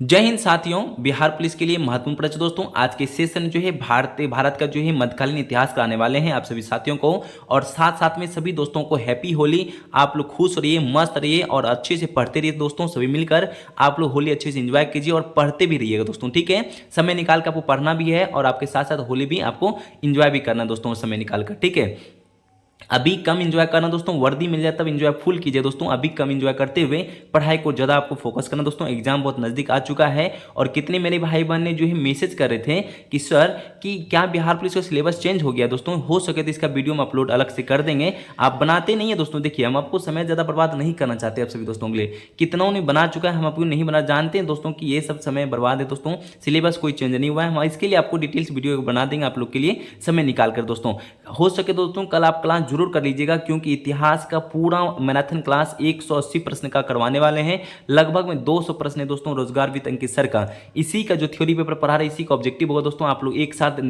जय हिंद साथियों। बिहार पुलिस के लिए महत्वपूर्ण प्रश्न दोस्तों, आज के सेशन जो है भारत का जो है मध्यकालीन इतिहास कराने वाले हैं आप सभी साथियों को। और साथ साथ में सभी दोस्तों को हैप्पी होली। आप लोग खुश रहिए, मस्त रहिए और अच्छे से पढ़ते रहिए दोस्तों। सभी मिलकर आप लोग होली अच्छे से एंजॉय कीजिए और पढ़ते भी रहिएगा दोस्तों, ठीक है। समय निकाल कर आपको पढ़ना भी है और आपके साथ साथ होली भी आपको एंजॉय भी करना दोस्तों, समय निकाल कर, ठीक है। अभी कम एंजॉय करना दोस्तों, वर्दी मिल जाए तब एंजॉय फुल कीजिए दोस्तों। अभी कम एंजॉय करते हुए पढ़ाई को ज़्यादा आपको फोकस करना दोस्तों। एग्जाम बहुत नज़दीक आ चुका है और कितने मेरे भाई बहन ने जो है मैसेज कर रहे थे कि सर कि क्या बिहार पुलिस का सिलेबस चेंज हो गया दोस्तों। हो सके तो इसका वीडियो हम अपलोड अलग से कर देंगे। आप बनाते नहीं है दोस्तों, देखिए हम आपको समय ज़्यादा बर्बाद नहीं करना चाहते आप सभी दोस्तों के लिए। कितनों ने बना चुका है, हम आपको नहीं बना जानते हैं दोस्तों कि ये सब समय बर्बाद है दोस्तों। सिलेबस कोई चेंज नहीं हुआ है, हम इसके लिए आपको डिटेल्स वीडियो बना देंगे आप लोग के लिए समय निकाल कर दोस्तों। हो सके दोस्तों कल आप क्लास जरूर कर लीजिएगा, क्योंकि इतिहास का पूरा मैराथन क्लास 180 प्रश्न का करवाने वाले हैं। लगभग में 200 प्रश्न है दोस्तों रोजगार वित्त अंकित सर का। इसी का जो थ्योरी पेपर पढ़ा रहे इसी का ऑब्जेक्टिव होगा दोस्तों। आप लोग एक साथ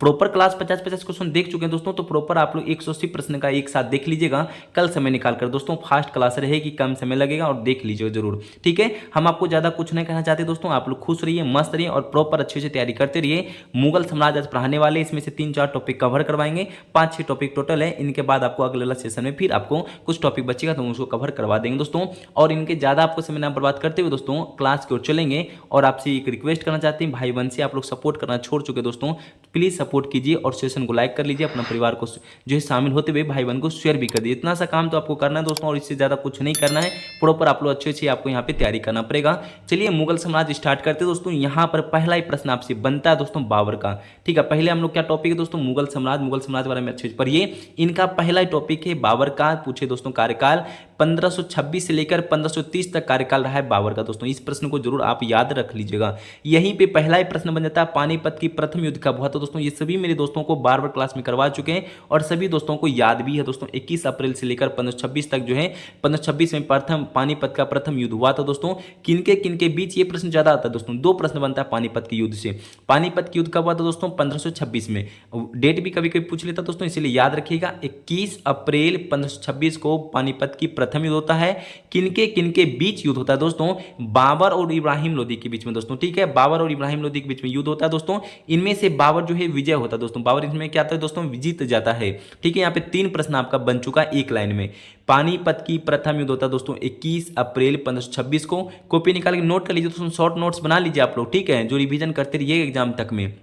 प्रॉपर क्लास 50-50 क्वेश्चन देख चुके हैं दोस्तों, तो प्रॉपर आप लोग 180 प्रश्न का एक साथ देख लीजिएगा कल समय निकाल कर दोस्तों। फास्ट क्लास रहेगी, कम समय लगेगा और देख लीजिएगा जरूर, ठीक है। हम आपको ज़्यादा कुछ नहीं कहना चाहते दोस्तों, आप लोग खुश रहिए, मस्त रहिए और प्रॉपर अच्छे से तैयारी करते रहिए। मुगल साम्राज्य आज पढ़ाने वाले, इसमें से 3-4 टॉपिक कवर करवाएंगे, 5-6 टॉपिक टोटल है। इनके बाद आपको अगले सेशन में फिर आपको कुछ टॉपिक बचेगा तो उसको कवर करवा देंगे दोस्तों। और इनके ज़्यादा आपको समय ना बर्बाद करते हुए दोस्तों क्लास की ओर चलेंगे। और आपसे एक रिक्वेस्ट करना चाहते हैं, भाई बहन से आप लोग सपोर्ट करना छोड़ चुके दोस्तों, प्लीज़ सपोर्ट कीजिए और सेशन को लाइक कर लीजिए। अपना परिवार को जो है शामिल होते हुए भाई बहन को शेयर भी कर दीजिए। इतना सा काम तो आपको करना है दोस्तों और इससे ज़्यादा कुछ नहीं करना है। प्रॉपर आप लोग अच्छे अच्छे आपको यहाँ पे तैयारी करना पड़ेगा। चलिए मुगल साम्राज्य स्टार्ट करते हैं दोस्तों। यहाँ पर पहला ही प्रश्न आपसे बनता है दोस्तों बाबर का, ठीक है। पहले हम लोग क्या टॉपिक है दोस्तों, मुगल साम्राज्य बारे में अच्छे से पढ़िए। इनका पहला ही टॉपिक है बाबर का। पूछे दोस्तों कार्यकाल 1526 से लेकर 1530 तक कार्यकाल रहा है बाबर का दोस्तों। इस प्रश्न को जरूर आप याद रख लीजिएगा। यहीं पे पहला ही प्रश्न बन जाता है पानीपत की प्रथम युद्ध कब हुआ था दोस्तों। ये सभी मेरे दोस्तों को बार बार क्लास में करवा चुके हैं और सभी दोस्तों को याद भी है दोस्तों। 21 अप्रैल से लेकर 1526 तक जो है 1526 में प्रथम पानीपत का प्रथम युद्ध हुआ था दोस्तों। किनके बीच ये प्रश्न ज्यादा आता है दोस्तों, दो प्रश्न बनता है पानीपत के युद्ध से। पानीपत के युद्ध कब हुआ था दोस्तों, 1526 में। डेट भी कभी कभी पूछ लेता दोस्तों, इसलिए याद रखिएगा 21 अप्रैल 1526 को पानीपत की प्रथम युद्ध होता है। किनके बीच युद्ध होता है दोस्तों, बाबर और इब्राहिम लोदी के बीच में दोस्तों, ठीक है। बाबर और इब्राहिम लोदी के बीच में युद्ध होता है दोस्तों। इनमें से बाबर जो है विजय होता है दोस्तों। बाबर इसमें क्या आता है दोस्तों, जीत जाता है, ठीक है। यहाँ पे 3 प्रश्न आपका बन चुका है एक लाइन में। पानीपत की प्रथम युद्ध होता है दोस्तों 21 अप्रैल 1526 को। कॉपी निकाल के नोट कर लीजिए दोस्तों, शॉर्ट नोट्स बना लीजिए आप लोग, ठीक है, जो रिवीजन करते रहिए एग्जाम तक में।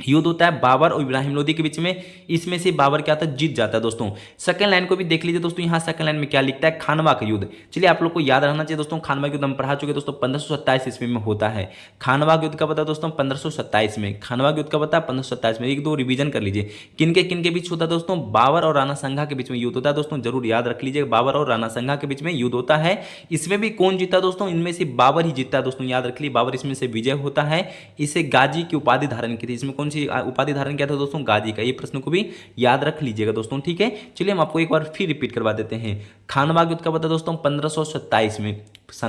युद्ध होता है बाबर और इब्राहिम लोदी के बीच में। इसमें से बाबर क्या आता है, जीत जाता है दोस्तों। सेकंड लाइन को भी देख लीजिए दोस्तों, यहाँ सेकंड लाइन में क्या लिखता है, खानवा का युद्ध। चलिए आप लोग को याद रहना चाहिए दोस्तों, खानवा का युद्ध हम पढ़ा चुके दोस्तों 1527 ईस्वी में होता है। खानवा का युद्ध कब होता है दोस्तों, 1527 में। खानवा का युद्ध कब होता है, 1527 में। एक दो रिवीजन कर लीजिए। किनके बीच होता है दोस्तों, बाबर और राणा संघा के बीच में युद्ध होता है दोस्तों, जरूर याद रख लीजिए। बाबर और राणा संघा के बीच में युद्ध होता है। इसमें भी कौन जीता दोस्तों, इनमें से बाबर ही जीतता है दोस्तों, याद रख लीजिए। बाबर इसमें से विजय होता है। इसे गाजी की उपाधि धारण की थी। इसमें कौन सी उपाधि धारण क्या था दोस्तों, गाजी का। ये प्रश्न को भी याद रख लीजिएगा दोस्तों, ठीक है। चलिए हम आपको एक बार फिर रिपीट करवा देते हैं। खानवा युद्ध कब होता है दोस्तों, 1527 में।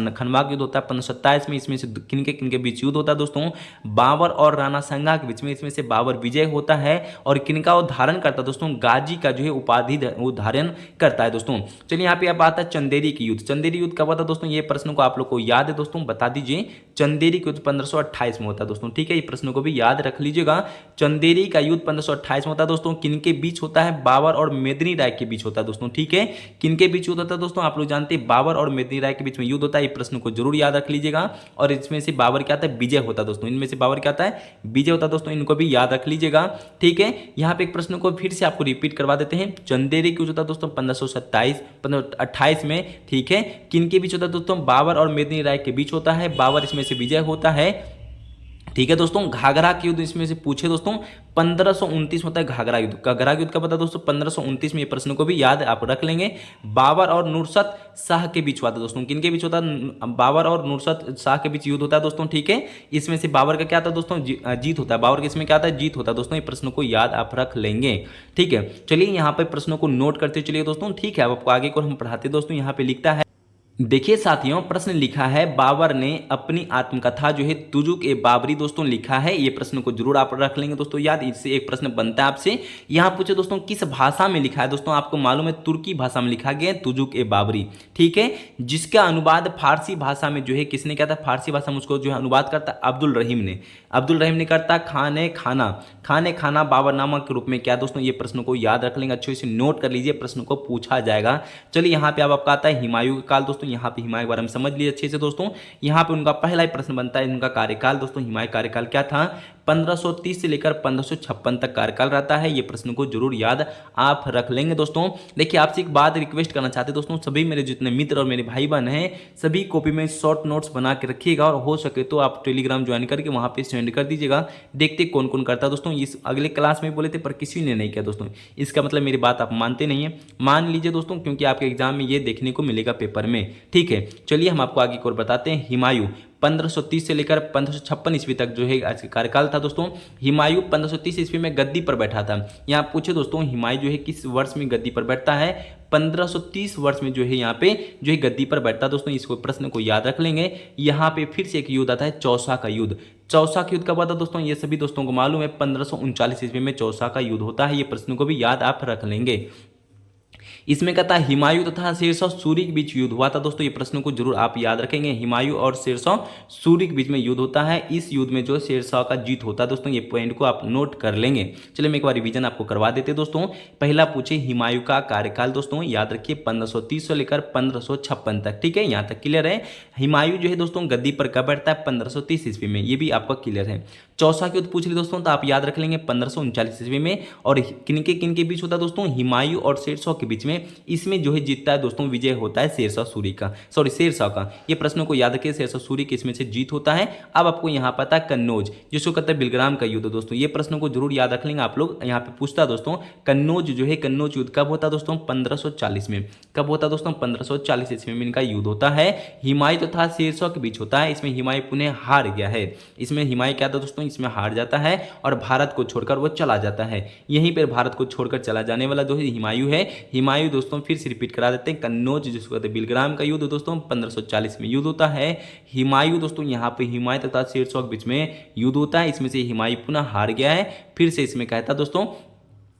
खानवा युद्ध होता है 1527 में। इसमें से किनके बीच युद्ध होता है दोस्तों, बाबर और राणा संघा के बीच में। इसमें से बाबर विजय होता है और किनका वो धारण करता है दोस्तों, गाजी का जो है उपाधि वो धारण करता है दोस्तों। चलिए यहाँ पे अब आता है चंदेरी की युद्ध। चंदेरी युद्ध कब होता है दोस्तों, ये प्रश्न को आप लोग को याद है दोस्तों, बता दीजिए। चंदेरी का युद्ध 1528 में होता है दोस्तों, ठीक है। ये प्रश्न को भी याद रख लीजिएगा। चंदेरी का युद्ध 1528 में होता है दोस्तों। किनके बीच होता है, बाबर और मेदिनी राय के बीच होता है दोस्तों, ठीक है। किनके बीच युद्ध होता है दोस्तों, आप लोग जानते हैं बाबर और मेदिनी राय के बीच में युद्ध होता है। ये प्रश्न को जरूर याद रख लीजिएगा। और इसमें से बाबर क्या आता है, विजय होता है दोस्तों। इनमें से बाबर क्या आता है, विजय होता है दोस्तों, इनको भी याद रख लीजिएगा, ठीक है। यहाँ पे एक प्रश्न को फिर से आपको रिपीट करवा देते हैं। चंदेरी की युद्ध होता है दोस्तों 1528 में, ठीक है। किनके बीच होता है दोस्तों, बाबर और मेदिनी राय के बीच होता है। बाबर इसमें से विजय होता है, ठीक है दोस्तों। घाघरा के युद्ध इसमें से पूछे दोस्तों 1529 होता है घाघरा युद्ध। घाघरा युद्ध का पता दोस्तों 1529 में। ये प्रश्न को भी याद आप रख लेंगे। बाबर और नुरसत शाह के बीच हुआ था दोस्तों। किनके बीच होता है, बाबर और नुरसत शाह के बीच युद्ध होता है दोस्तों, ठीक है। इसमें से बाबर का क्या आता है दोस्तों, जीत होता है। बाबर के इसमें क्या आता है, जीत होता है दोस्तों। ये प्रश्न को याद आप रख लेंगे, ठीक है। चलिए यहाँ पे प्रश्नों को नोट करते चलिए दोस्तों, ठीक है। अब आपको आगे को हम पढ़ाते दोस्तों। यहाँ पे लिखता है देखिए साथियों, प्रश्न लिखा है बाबर ने अपनी आत्मकथा जो है तुजुक ए बाबरी दोस्तों लिखा है। ये प्रश्न को जरूर आप रख लेंगे दोस्तों याद। इससे एक प्रश्न बनता है आपसे, यहाँ पूछे दोस्तों किस भाषा में लिखा है। दोस्तों आपको मालूम है तुर्की भाषा में लिखा गया है तुजुक ए बाबरी, ठीक है। जिसका अनुवाद फारसी भाषा में जो है किसने किया था, फारसी भाषा में उसको जो है अनुवाद करता अब्दुल रहीम ने। अब्दुल रहीम ने करता खाने खाना बाबरनामा के रूप में क्या दोस्तों। ये प्रश्न को याद रख लेंगे, अच्छे से नोट कर लीजिए, प्रश्न को पूछा जाएगा। चलिए यहाँ पे अब आपका आता है हुमायूं का काल दोस्तों। यहाँ पे हुमायूं के बारे में समझ लीजिए अच्छे से दोस्तों। यहाँ पे उनका पहला ही प्रश्न बनता है, उनका कार्यकाल दोस्तों। हुमायूं कार्यकाल क्या था, 1530 से लेकर 1556 तक कार्यकाल रहता है। ये प्रश्न को जरूर याद आप रख लेंगे दोस्तों। देखिए आपसे एक बात रिक्वेस्ट करना चाहते हैं दोस्तों, सभी मेरे जितने मित्र और मेरे भाई बहन हैं सभी कॉपी में शॉर्ट नोट्स बना के रखिएगा, और हो सके तो आप टेलीग्राम ज्वाइन करके वहां पे सेंड कर दीजिएगा। देखते कौन कौन करता है दोस्तों। इस अगले क्लास में बोले थे पर किसी ने नहीं किया दोस्तों। इसका मतलब मेरी बात आप मानते नहीं है, मान लीजिए दोस्तों, क्योंकि आपके एग्जाम में ये देखने को मिलेगा पेपर में, ठीक है। चलिए हम आपको आगे और बताते हैं। हुमायूं 1530 से लेकर 1556 ईस्वी तक जो है आज कार्यकाल था दोस्तों। हुमायूं 1530 ईस्वी में गद्दी पर बैठा था। यहाँ पूछे दोस्तों हुमायूं जो है किस वर्ष में गद्दी पर बैठता है, 1530 वर्ष में जो है यहाँ पे जो है गद्दी पर बैठता है दोस्तों। इसको प्रश्न को याद रख लेंगे। यहाँ पे फिर से एक युद्ध आता है चौसा का युद्ध। चौसा का युद्ध कब आता है दोस्तों, ये सभी दोस्तों को मालूम है 1539 ईस्वी में चौसा का युद्ध होता है। ये प्रश्न को भी याद आप रख लेंगे। इसमें कहता है हुमायूं तथा शेरशाह सूरी के बीच युद्ध हुआ था दोस्तों। ये प्रश्न को जरूर आप याद रखेंगे। हुमायूं और शेरशाह सूरी के बीच में युद्ध होता है। इस युद्ध में जो शेरशाह का जीत होता है दोस्तों। ये पॉइंट को आप नोट कर लेंगे। चलिए मैं एक बार रिवीजन आपको करवा देते दोस्तों। पहला पूछे हुमायूं का कार्यकाल दोस्तों, याद रखिए 1530 से लेकर 1556 तक, ठीक है, यहाँ तक क्लियर है। हुमायूं जो है दोस्तों गद्दी पर कब बैठता है, 1530 ईस्वी में, ये भी आपका क्लियर है। चौसा के युद्ध पूछ ली दोस्तों, तो आप याद रख लेंगे 1539 ईस्वी में। और किनके बीच होता है दोस्तों, हुमायूं और शेरशाह के बीच में। इसमें जो है जीतता है दोस्तों, विजय होता है शेरशाह सूरी का, सॉरी शेरशाह का। ये प्रश्नों को याद रखिए, शेरशाह सूरी के इसमें से जीत होता है। अब आपको यहाँ पता है कन्नौज, जिसको कहते हैं बिलग्राम का युद्ध दोस्तों। ये प्रश्नों को जरूर याद रख लेंगे आप लोग। यहाँ पे पूछता है दोस्तों कन्नौज जो है, कन्नौज युद्ध कब होता है दोस्तों, 1540 में। कब होता है दोस्तों, 1540 ईस्वी में इनका युद्ध होता है। हुमायूं तथा शेरशाह के बीच होता है। इसमें हुमायूं पुनः हार गया है। इसमें हुमायूं क्या था दोस्तों, इसमें हार जाता है और भारत को छोड़कर वो चला जाता है। यहीं पर भारत को छोड़कर चला जाने वाला जो है हुमायूं है। हुमायूं दोस्तों फिर से रिपीट करा देते हैं, कन्नौज जिसको कहते हैं बिलग्राम का युद्ध दोस्तों 1540 में युद्ध होता है। हुमायूं दोस्तों यहाँ पे हुमायूं तथा शेरशाह के बीच में युद्ध होता है। इसमें से हुमायूं पुनः हार गया है। फिर से इसमें कहता दोस्तों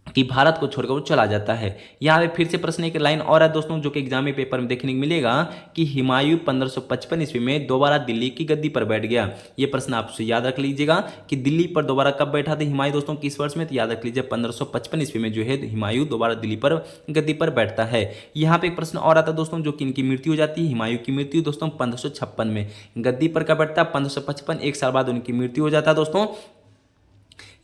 कि भारत को छोड़कर वो चला जाता है। यहाँ पे फिर से प्रश्न एक लाइन और है दोस्तों, जो कि एग्जाम में पेपर में देखने को मिलेगा कि हुमायूं 1555 ईस्वी में दोबारा दिल्ली की गद्दी पर बैठ गया। ये प्रश्न आपसे याद रख लीजिएगा कि दिल्ली पर दोबारा कब बैठा था हुमायूं दोस्तों, किस वर्ष में, तो याद रख लीजिए 1555 ईस्वी में जो है हुमायूं दोबारा दिल्ली पर गद्दी पर बैठता है। यहाँ पे एक प्रश्न और आता है दोस्तों, जो कि इनकी मृत्यु हो जाती है। हुमायूं की मृत्यु दोस्तों 1556 में, गद्दी पर कब बैठता है 1555, एक साल बाद उनकी मृत्यु हो जाता है दोस्तों।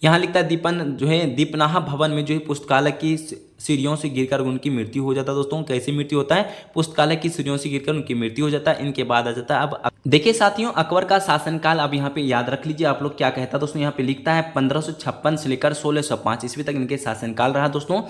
यहाँ लिखता है दीपन जो है दीपनाहा भवन में जो है पुस्तकालय की सीढ़ियों से गिरकर उनकी मृत्यु हो जाता है दोस्तों। कैसे मृत्यु होता है, पुस्तकालय की सीढ़ियों से गिरकर उनकी मृत्यु हो जाता है। इनके बाद आ जाता है अब देखिए साथियों अकबर का शासनकाल। अब यहाँ पे याद रख लीजिए आप लोग क्या कहता है दोस्तों। यहाँ पे लिखता है 1556 से लेकर 1605 ईस्वी तक इनके शासनकाल रहा दोस्तों।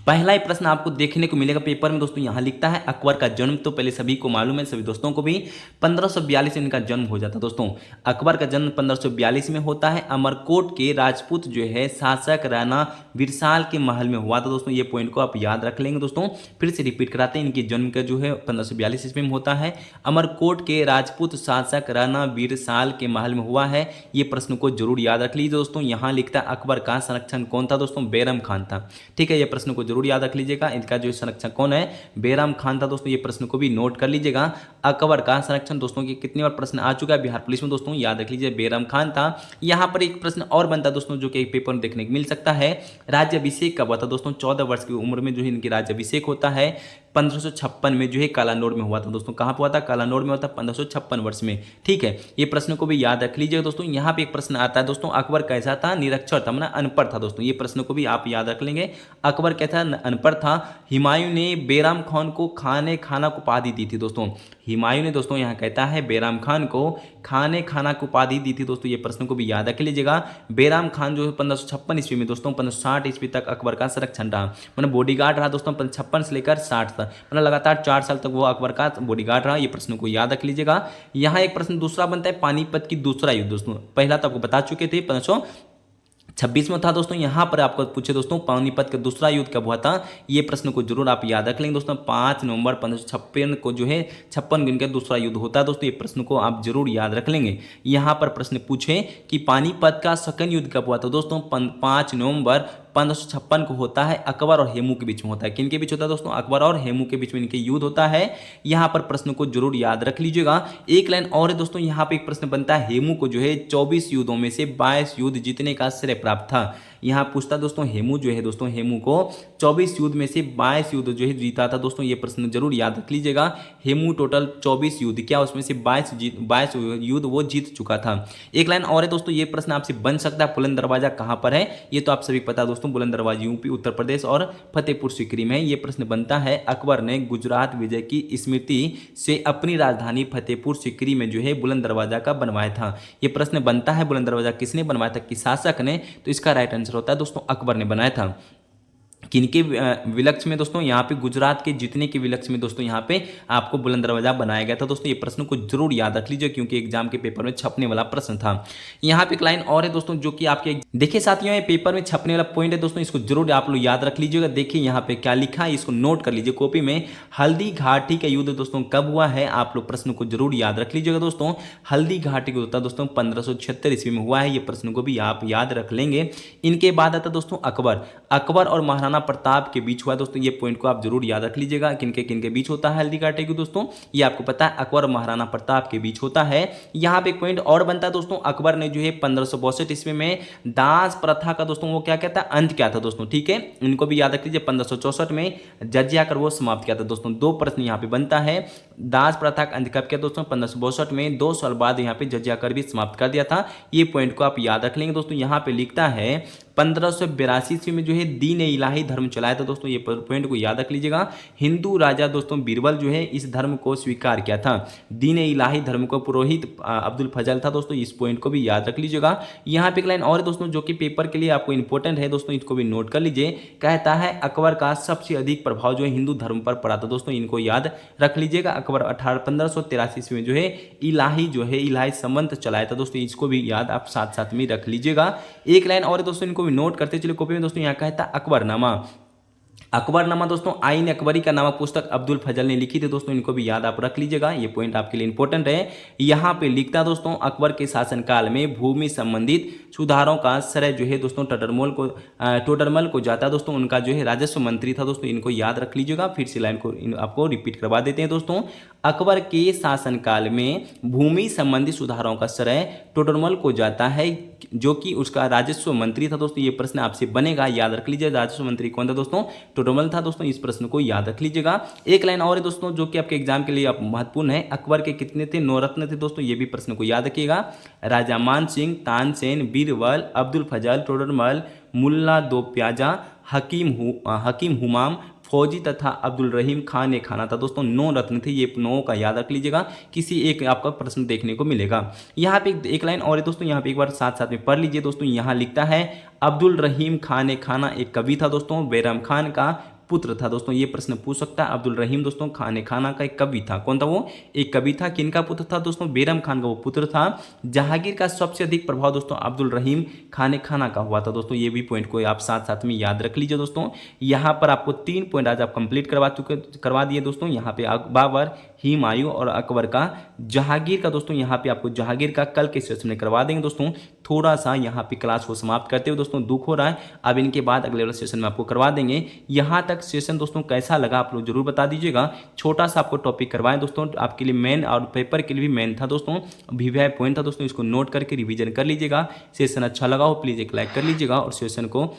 पहला ही प्रश्न आपको देखने को मिलेगा पेपर में दोस्तों। यहाँ लिखता है अकबर का जन्म, तो पहले सभी को मालूम है, सभी दोस्तों को भी 1542 में इनका जन्म हो जाता है दोस्तों। अकबर का जन्म 1542 में होता है। अमरकोट के राजपूत जो है शासक राणा विरसाल के महल में हुआ था दोस्तों। ये पॉइंट को आप याद रख लेंगे दोस्तों। फिर से रिपीट कराते हैं, इनके जन्म का जो है 1542 ईस्वी में होता है। अमरकोट के राजपूत शासक राणा वीरसाल के महल में हुआ है। ये प्रश्न को जरूर याद रख लीजिए दोस्तों। यहाँ लिखता है अकबर का संरक्षण कौन था दोस्तों, बैरम खान था, ठीक है। ये प्रश्न को जरूर याद रख लीजिएगा। इनका जो संरक्षक कौन है, बैराम खान था दोस्तों। ये प्रश्न को भी नोट कर लीजिएगा। अकबर का संरक्षण दोस्तों की कितनी बार प्रश्न आ चुका है बिहार पुलिस में दोस्तों, याद रख लीजिए बैराम खान था। यहाँ पर एक प्रश्न और बनता है दोस्तों, जो कि एक पेपर में देखने को मिल सकता है। राज्याभिषेक कब हुआ था दोस्तों, 14 वर्ष की उम्र में जो है इनकी राज्याभिषेक होता है। 1556 में जो है कालानौर में हुआ था दोस्तों। कहाँ पर हुआ था, कालानौर में हुआ था 1556 वर्ष में, ठीक है। ये प्रश्न को भी याद रख लीजिएगा दोस्तों। यहाँ पे एक प्रश्न आता है दोस्तों, अकबर कैसा था, निरक्षर था, मतलब अनपढ़ था दोस्तों। ये प्रश्न को भी आप याद रख लेंगे। अकबर कैसा अनपढ़ था। हुमायूं ने बैराम खान को खाना को उपाधि दी थी दोस्तों। हुमायूं ने दोस्तों यहाँ कहता है बैराम खान को खाना को उपाधि दी थी दोस्तों। ये प्रश्न को भी याद रख लीजिएगा। बैराम खान जो है 1556 ईस्वी में दोस्तों 1560 ईस्वी तक अकबर का संरक्षण रहा, मतलब बॉडीगार्ड रहा दोस्तों। 1556 से लेकर 60 तक, मतलब लगातार 4 साल तक वो अकबर का बॉडीगार्ड रहा। ये प्रश्न को याद रख लीजिएगा। यहाँ एक प्रश्न दूसरा बनता है पानीपत की दूसरा युद्ध दोस्तों। पहला तो आपको बता चुके थे 26 में था दोस्तों, यहाँ पर आपको पूछे दोस्तों पानीपत का दूसरा युद्ध कब हुआ था, ये प्रश्न को जरूर आप याद रख लेंगे दोस्तों। 5 नवंबर 1556 को जो है 56 दिन का दूसरा युद्ध होता है दोस्तों, ये प्रश्न को आप जरूर याद रख लेंगे। यहाँ पर प्रश्न पूछे कि पानीपत का सेकंड युद्ध कब हुआ था दोस्तों, 5 नवंबर 1556 को होता है, अकबर और हेमू के बीच में होता है। किन के बीच होता है दोस्तों, अकबर और हेमू के बीच में इनके युद्ध होता है। यहाँ पर प्रश्न को जरूर याद रख लीजिएगा। एक लाइन और है दोस्तों, यहाँ पे एक प्रश्न बनता है, हेमू को जो है 24 युद्धों में से 22 युद्ध जीतने का श्रेय प्राप्त था। यहाँ पूछता दोस्तों हेमू जो है दोस्तों, हेमू को 24 युद्ध में से 22 युद्ध जो है जीता था दोस्तों, ये प्रश्न जरूर याद रख लीजिएगा। हेमू टोटल 24 युद्ध क्या, उसमें से 22 युद्ध वो जीत चुका था। एक लाइन और है दोस्तों, ये प्रश्न आपसे बन सकता है, बुलंद दरवाजा कहाँ पर है, ये तो आप सभी पता है दोस्तों, बुलंद दरवाजा यूपी उत्तर प्रदेश और फतेहपुर सीकरी में। ये प्रश्न बनता है, अकबर ने गुजरात विजय की स्मृति से अपनी राजधानी फतेहपुर सीकरी में जो है बुलंद दरवाजा का बनवाया था। ये प्रश्न बनता है, बुलंद दरवाजा किसने बनवाया था, किस शासक ने, तो इसका राइट आंसर होता है दोस्तों अकबर ने बनाया था। किनके विलक्ष्य में दोस्तों, यहाँ पे गुजरात के जितने के विलक्ष्य में दोस्तों यहाँ पे आपको बुलंद दरवाजा बनाया गया था दोस्तों। ये प्रश्न को जरूर याद रख लीजिए क्योंकि एग्जाम के पेपर में छपने वाला प्रश्न था। यहाँ पे एक लाइन और है दोस्तों जो कि आपके देखिए साथियों, ये पेपर में छपने वाला पॉइंट है दोस्तों, इसको जरूर आप लोग याद रख लीजिएगा। देखिए यहाँ पे क्या लिखा है, इसको नोट कर लीजिए कॉपी में। हल्दी घाटी का युद्ध दोस्तों कब हुआ है, आप लोग प्रश्न को जरूर याद रख लीजिएगा दोस्तों। हल्दी घाटी का युद्ध दोस्तों 1576 ईस्वी में हुआ है, ये प्रश्न को भी आप याद रख लेंगे। इनके बाद आता दोस्तों अकबर और महाराणा प्रताप के बीच हुआ दोस्तों, ये पॉइंट को आप जरूर याद रख लीजिएगा। किनके बीच होता है हल्दी घाटी को दोस्तों, ये आपको पता है अकबर और महाराणा प्रताप के बीच होता है। यहाँ पे एक पॉइंट और बनता है दोस्तों, अकबर ने जो है 1562 ईस्वी में दास प्रथा का दोस्तों वो क्या कहता है, अंत क्या था दोस्तों, ठीक है, इनको भी याद रख लीजिए। 1564 में जजिया कर वो समाप्त किया था दोस्तों। दो प्रश्न यहाँ पे बनता है, दास प्रथा का अंत कब किया दोस्तों, 1562 में, 2 साल बाद यहाँ पे जजिया कर भी समाप्त कर दिया था। ये पॉइंट को आप याद रख लेंगे दोस्तों। यहाँ पे लिखता है 1582 ईस्वी में जो है दीन ए इलाही धर्म चलाया था दोस्तों, ये पॉइंट को याद रख लीजिएगा। हिंदू राजा दोस्तों बीरबल जो है इस धर्म को स्वीकार किया था। दीन ए इलाही धर्म को पुरोहित अब्दुल फजल था दोस्तों, इस पॉइंट को भी याद रख लीजिएगा। यहाँ पे एक लाइन और है दोस्तों जो कि पेपर के लिए आपको इंपॉर्टेंट है दोस्तों, इसको भी नोट कर लीजिए। कहता है अकबर का सबसे अधिक प्रभाव जो है हिंदू धर्म पर पड़ा था दोस्तों, इनको याद रख लीजिएगा। अकबर 1583 ईस्वी में जो है इलाही संबंध चलाया था दोस्तों, इसको भी याद आप साथ साथ में रख लीजिएगा। एक लाइन और है दोस्तों, इनको भी नोट करते चलिए कॉपी में दोस्तों। यहाँ कहता है अकबरनामा दोस्तों आईन अकबरी का नामक पुस्तक अब्दुल फजल ने लिखी थी दोस्तों, इनको भी याद आप रख लीजिएगा, ये पॉइंट आपके लिए इंपॉर्टेंट है। यहाँ पे लिखता है दोस्तों, अकबर के शासनकाल में भूमि संबंधित सुधारों का श्रेय जो है दोस्तों टोडरमल को जाता है दोस्तों, उनका जो है राजस्व मंत्री था दोस्तों, इनको याद रख लीजिएगा। फिर से लाइन को आपको रिपीट करवा देते हैं दोस्तों। अकबर के शासनकाल में भूमि संबंधी सुधारों का श्रेय टोडरमल को जाता है, जो कि उसका राजस्व मंत्री था दोस्तों। ये प्रश्न आपसे बनेगा, याद रख लीजिए राजस्व मंत्री कौन था दोस्तों, टोडरमल था दोस्तों, इस प्रश्न को याद रख लीजिएगा। एक लाइन और है दोस्तों जो कि आपके एग्जाम के लिए महत्वपूर्ण है, अकबर के कितने थे, 9 रत्न थे दोस्तों, ये भी प्रश्न को याद रखिएगा। राजा मान सिंह, तानसेन, बीरबल, अब्दुल फजल, टोडरमल, मुल्ला दो प्याजा, हकीम हुमाम, फौजी तथा अब्दुल रहीम खान ने खाना था दोस्तों। 9 रत्न थे, ये 9 का याद रख लीजिएगा, किसी एक आपका प्रश्न देखने को मिलेगा। यहाँ पे एक लाइन और है दोस्तों, यहाँ पे एक बार साथ साथ में पढ़ लीजिए दोस्तों। यहाँ लिखता है अब्दुल रहीम खान ने खाना एक कवि था दोस्तों, बैरम खान का पुत्र था दोस्तों, ये प्रश्न पूछ सकता है। अब्दुल रहीम दोस्तों खाने खाना का एक कवि था, कौन था वो, एक कवि था। किनका पुत्र था दोस्तों, बैरम खान का वो पुत्र था। जहांगीर का सबसे अधिक प्रभाव दोस्तों अब्दुल रहीम खाने खाना का हुआ था दोस्तों, ये भी पॉइंट को आप साथ साथ में याद रख लीजिए दोस्तों। यहाँ पर आपको 3 पॉइंट आज आप कंप्लीट करवा दिए दोस्तों। यहाँ पे बाबर, हुमायूं और अकबर का, जहांगीर का दोस्तों यहाँ पे आपको जहांगीर का कल के सेशन में करवा देंगे दोस्तों। थोड़ा सा यहाँ पे क्लास को समाप्त करते हुए दोस्तों दुख हो रहा है, अब इनके बाद अगले वाले सेशन में आपको करवा देंगे। यहाँ तक सेशन दोस्तों कैसा लगा आप लोग जरूर बता दीजिएगा। छोटा सा आपको टॉपिक करवाएं दोस्तों, आपके लिए मेन और पेपर के लिए भी मेन था दोस्तों, वीवीआई पॉइंट था दोस्तों, इसको नोट करके रिवीजन कर लीजिएगा। सेशन अच्छा लगा हो प्लीज़ एक लाइक कर लीजिएगा और सेशन को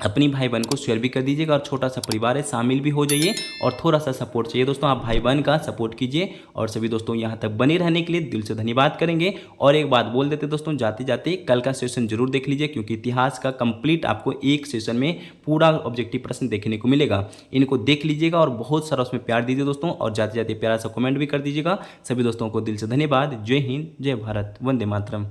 अपनी भाई बहन को शेयर भी कर दीजिएगा, और छोटा सा परिवार है शामिल भी हो जाइए, और थोड़ा सा सपोर्ट चाहिए दोस्तों, आप भाई बहन का सपोर्ट कीजिए। और सभी दोस्तों यहाँ तक बने रहने के लिए दिल से धन्यवाद करेंगे। और एक बात बोल देते दोस्तों जाते जाते, कल का सेशन जरूर देख लीजिए, क्योंकि इतिहास का कंप्लीट आपको एक सेशन में पूरा ऑब्जेक्टिव प्रश्न देखने को मिलेगा। इनको देख लीजिएगा और बहुत सारा उसमें प्यार दीजिए दोस्तों, और जाते जाते प्यारा सा कमेंट भी कर दीजिएगा। सभी दोस्तों को दिल से धन्यवाद। जय हिंद, जय भारत, वंदे मातरम।